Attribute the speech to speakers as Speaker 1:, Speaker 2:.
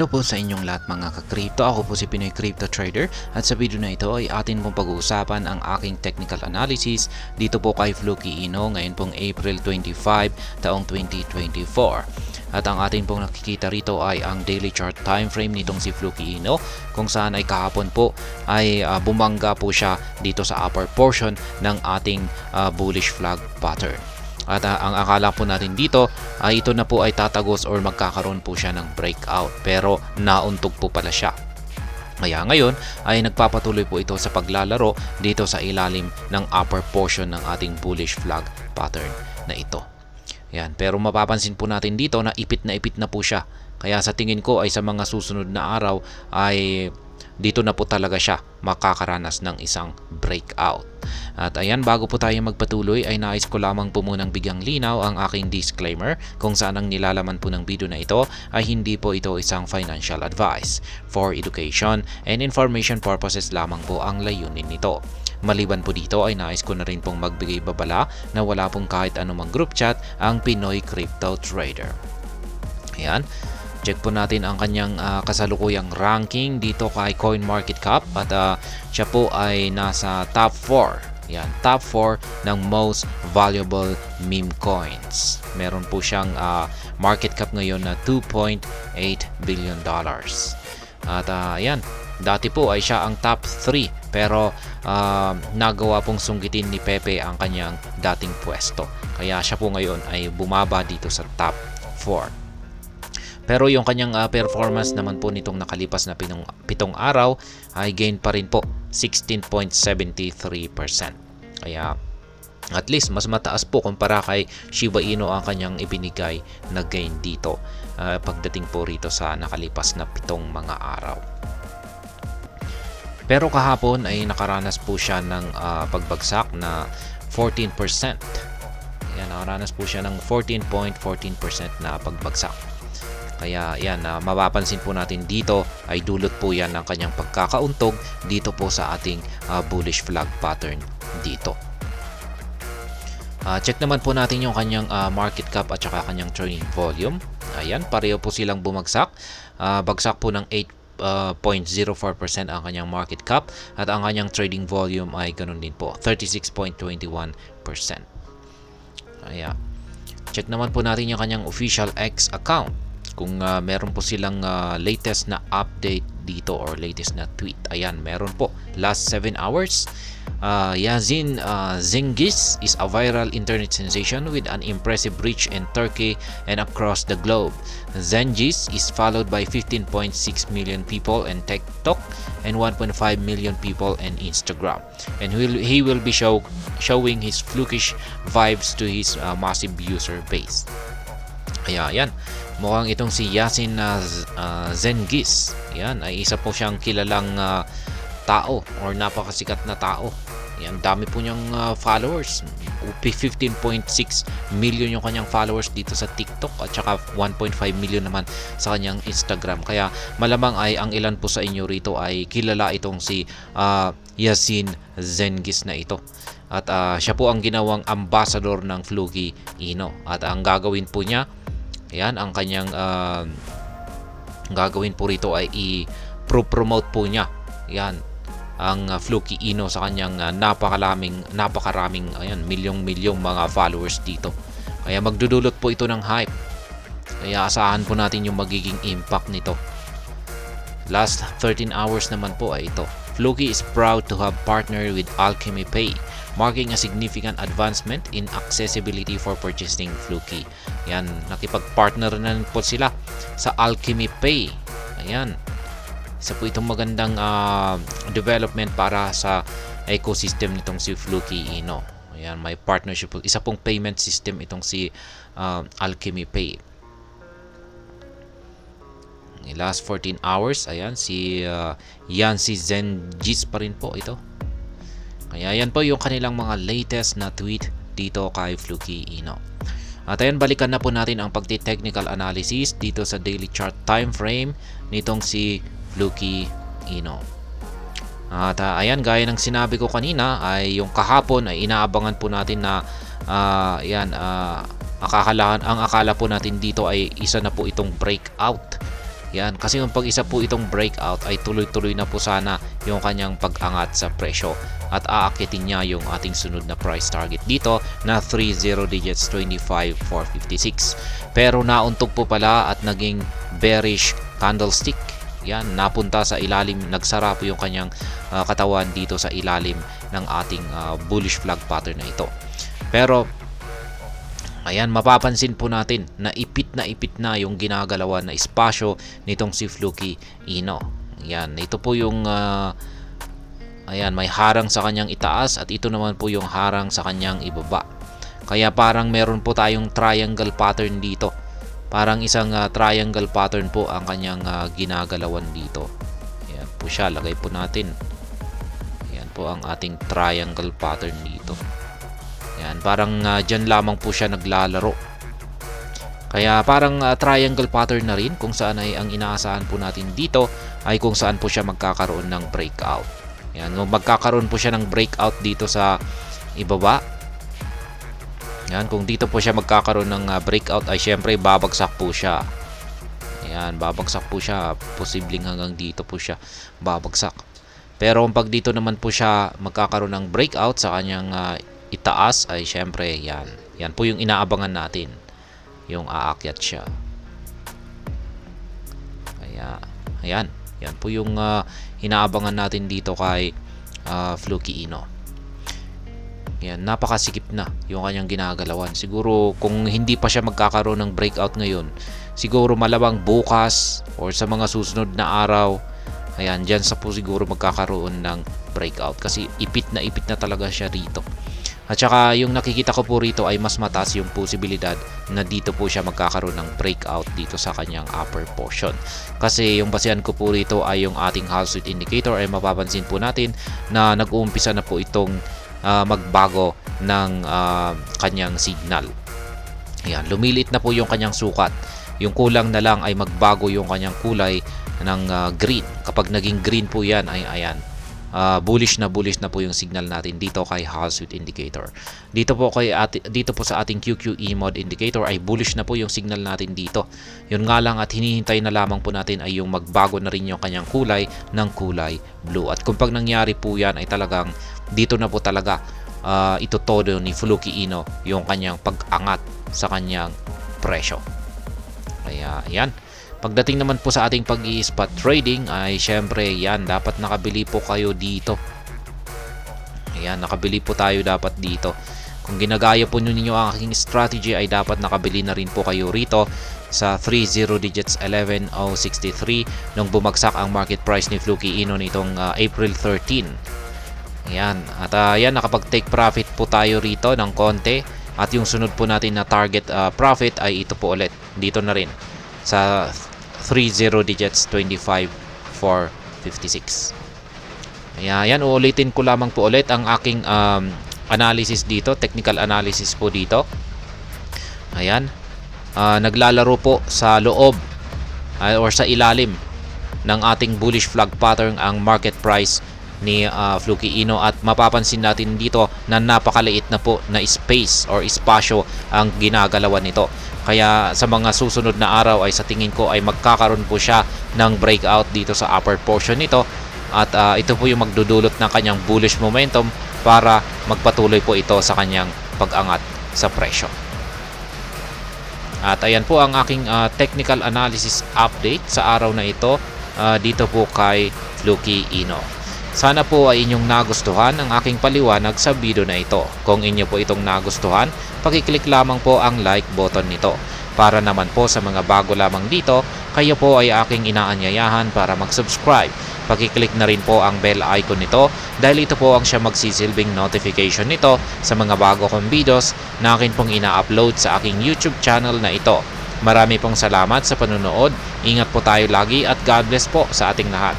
Speaker 1: Hello po sa inyong lahat mga ka-crypto. Ako po si Pinoy Crypto Trader at sa video na ito ay atin pong pag-uusapan ang aking technical analysis dito po kay Fluky Ino ngayon pong April 25 taong 2024. At ang atin pong nakikita rito ay ang daily chart time frame nitong si Fluky Ino kung saan ay kahapon po ay bumangga po siya dito sa upper portion ng ating bullish flag pattern. At ang akala po natin dito ay ito na po ay tatagos or magkakaroon po siya ng breakout, pero nauntog po pala siya. Kaya ngayon ay nagpapatuloy po ito sa paglalaro dito sa ilalim ng upper portion ng ating bullish flag pattern na ito. Yan, pero mapapansin po natin dito na ipit na po siya. Kaya sa tingin ko ay sa mga susunod na araw ay dito na po talaga siya makakaranas ng isang breakout. At ayan, bago po tayo magpatuloy ay nais ko lamang po munang bigyang linaw ang aking disclaimer kung saan ang nilalaman po ng video na ito ay hindi po ito isang financial advice. For education and information purposes lamang po ang layunin nito. Maliban po dito ay nais ko na rin pong magbigay babala na wala pong kahit anumang group chat ang Pinoy Crypto Trader. Ayan. Check po natin ang kanyang kasalukuyang ranking dito kay CoinMarketCap at siya po ay nasa top 4. Yan, top 4 ng most valuable meme coins. Meron po siyang market cap ngayon na $2.8 billion. At ayan, dati po ay siya ang top 3 pero nagawa pong sunggitin ni Pepe ang kanyang dating pwesto. Kaya siya po ngayon ay bumaba dito sa top 4. Pero yung kanyang performance naman po nitong nakalipas na pitong araw ay gain pa rin po 16.73%. Kaya at least mas mataas po kumpara kay Shiba Inu ang kanyang ibinigay na gain dito pagdating po rito sa nakalipas na pitong mga araw. Pero kahapon ay nakaranas po siya ng pagbagsak na 14%. Yan, nakaranas po siya ng 14.14% na pagbagsak. Kaya yan, mapapansin po natin dito ay dulot po yan ng kanyang pagkakauntog dito po sa ating bullish flag pattern dito. Check naman po natin yung kanyang market cap at saka kanyang trading volume. Ayan, pareho po silang bumagsak. Bagsak po ng 8.04% ang kanyang market cap at ang kanyang trading volume ay ganun din po, 36.21%. Ayan. Check naman po natin yung kanyang official X account. Kung meron po silang latest na update dito or latest na tweet. Ayan, meron po. Last 7 hours, Yazin Zengiz is a viral internet sensation with an impressive reach in Turkey and across the globe. Zengiz is followed by 15.6 million people in TikTok and 1.5 million people in Instagram. And he will be showing his flukish vibes to his massive user base. Kaya yan, mukhang itong si Yazin Zengiz, yan ay isa po siyang kilalang tao or napakasikat na tao. Yan, dami po niyang followers. 15.6 million yung kanyang followers dito sa TikTok at saka 1.5 million naman sa kanyang Instagram. Kaya malamang ay ang ilan po sa inyo rito ay kilala itong si Yazin Zengiz na ito. At siya po ang ginawang ambassador ng Fluky Ino. At ang gagawin po niya, ayan, ang kanyang gagawin po rito ay i-promote po niya. Yan, ang Fluky Ino sa kanyang napakaraming ayan, milyong mga followers dito. Kaya magdudulot po ito ng hype. Kaya asahan po natin yung magiging impact nito. Last 13 hours naman po ay ito. Fluky is proud to have partnered with Alchemy Pay, marking a significant advancement in accessibility for purchasing Fluky. Yan, nakipag-partner na po sila sa Alchemy Pay. Ayan, isa po itong magandang development para sa ecosystem nitong si Fluky Ino. Ayan, may partnership po. Isa pong payment system itong si Alchemy Pay. Last 14 hours, ayan, si Yazin Zengiz pa rin po ito. Kaya yan po yung kanilang mga latest na tweet dito kay Fluky Ino. At ayan, balikan na po natin ang pagti-technical analysis dito sa daily chart time frame nitong si Fluky Ino. At ayan, gaya ng sinabi ko kanina ay yung kahapon ay inaabangan po natin na ang akala po natin dito ay isa na po itong breakout Yan, kasi yung pag isa po itong breakout ay tuloy-tuloy na po sana yung kanyang pag-angat sa presyo at aakyatin niya yung ating sunod na price target dito na 30 digits 25,456. Pero nauntog po pala at naging bearish candlestick. Yan, napunta sa ilalim, nagsara po yung kanyang katawan dito sa ilalim ng ating bullish flag pattern na ito. Pero ayan, mapapansin po natin na ipit na yung ginagalawan na espasyo nitong si Fluky Ino. Ayan, ito po yung ayan, may harang sa kanyang itaas at ito naman po yung harang sa kanyang ibaba. Kaya parang meron po tayong triangle pattern dito. Parang isang triangle pattern po ang kanyang ginagalawan dito. Ayan po siya, lagay po natin. Ayan po ang ating triangle pattern dito. Yan, parang dyan lamang po siya naglalaro. Kaya parang triangle pattern na rin kung saan ay ang inaasahan po natin dito ay kung saan po siya magkakaroon ng breakout. Yan, kung magkakaroon po siya ng breakout dito sa ibaba. Yan, kung dito po siya magkakaroon ng breakout ay syempre babagsak po siya. Yan, babagsak po siya. Posibleng hanggang dito po siya babagsak. Pero kung pag dito naman po siya magkakaroon ng breakout sa kanyang itaas ay syempre yan. Yan po yung inaabangan natin. Yung aakyat siya. Kaya, ayan. Yan po yung inaabangan natin dito kay Fluky Ino. Yan, napakasikip na yung kanyang ginagalawan. Siguro kung hindi pa siya magkakaroon ng breakout ngayon, siguro malamang bukas or sa mga susunod na araw, ayan, dyan sa po siguro magkakaroon ng breakout. Kasi ipit na talaga siya rito. At saka yung nakikita ko po rito ay mas mataas yung posibilidad na dito po siya magkakaroon ng breakout dito sa kanyang upper portion. Kasi yung basehan ko po rito ay yung ating Hall Street Indicator ay mapapansin po natin na nag-uumpisa na po itong magbago ng kanyang signal. Ayan, lumilit na po yung kanyang sukat. Yung kulang na lang ay magbago yung kanyang kulay ng green. Kapag naging green po yan ay ayan. Bullish na po yung signal natin dito kay Hall Street Indicator. Dito po sa ating QQE mode indicator ay bullish na po yung signal natin dito. Yun nga lang at hinihintay na lamang po natin ay yung magbago na rin yung kanyang kulay ng kulay blue. At kung pag nangyari po yan ay talagang dito na po talaga ito todo ni Fluky Ino yung kanyang pag-angat sa kanyang presyo. Kaya yan. Pagdating naman po sa ating pag-i-spot trading ay syempre yan, dapat nakabili po kayo dito. Ayan, nakabili po tayo dapat dito. Kung ginagaya po ninyo ang aking strategy ay dapat nakabili na rin po kayo rito sa 30 digits 11,063 nung bumagsak ang market price ni Fluky Ino nitong April 13. Ayan, at yan, nakapag-take profit po tayo rito ng konti. At yung sunod po natin na target profit ay ito po ulit. Dito na rin sa 30 digits 25,456. Ayan, uulitin ko lamang po ulit ang aking analysis dito, technical analysis po dito. Ayan, naglalaro po sa loob or sa ilalim ng ating bullish flag pattern ang market price ni Fluky Ino at mapapansin natin dito na napakaliit na po na space or espasyo ang ginagalawan nito. Kaya sa mga susunod na araw ay sa tingin ko ay magkakaroon po siya ng breakout dito sa upper portion nito at ito po yung magdudulot ng kanyang bullish momentum para magpatuloy po ito sa kanyang pag-angat sa presyo. At ayan po ang aking technical analysis update sa araw na ito dito po kay Fluky Ino. Sana po ay inyong nagustuhan ang aking paliwanag sa video na ito. Kung inyo po itong nagustuhan, pakiclick lamang po ang like button nito. Para naman po sa mga bago lamang dito, kayo po ay aking inaanyayahan para mag-subscribe. Pakiclick na rin po ang bell icon nito dahil ito po ang siya magsisilbing notification nito sa mga bago kong videos na akin pong ina-upload sa aking YouTube channel na ito. Marami pong salamat sa panonood. Ingat po tayo lagi at God bless po sa ating lahat.